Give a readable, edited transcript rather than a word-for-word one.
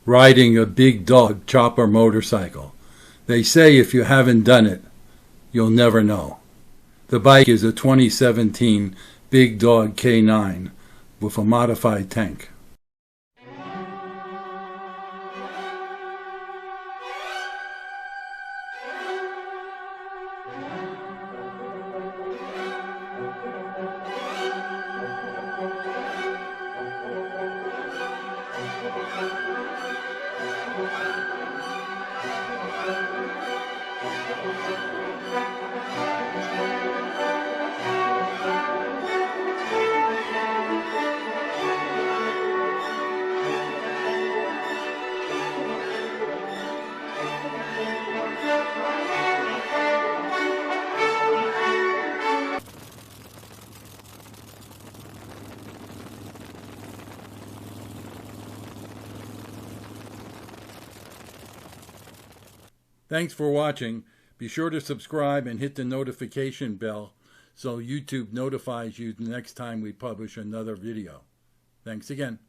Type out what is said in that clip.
riding a big dog chopper motorcycle. They say if you haven't done it, you'll never know. The bike is a 2017 Big Dog K9 with a modified tank. Thanks for watching. Be sure to subscribe and hit the notification bell so YouTube notifies you the next time we publish another video. Thanks again.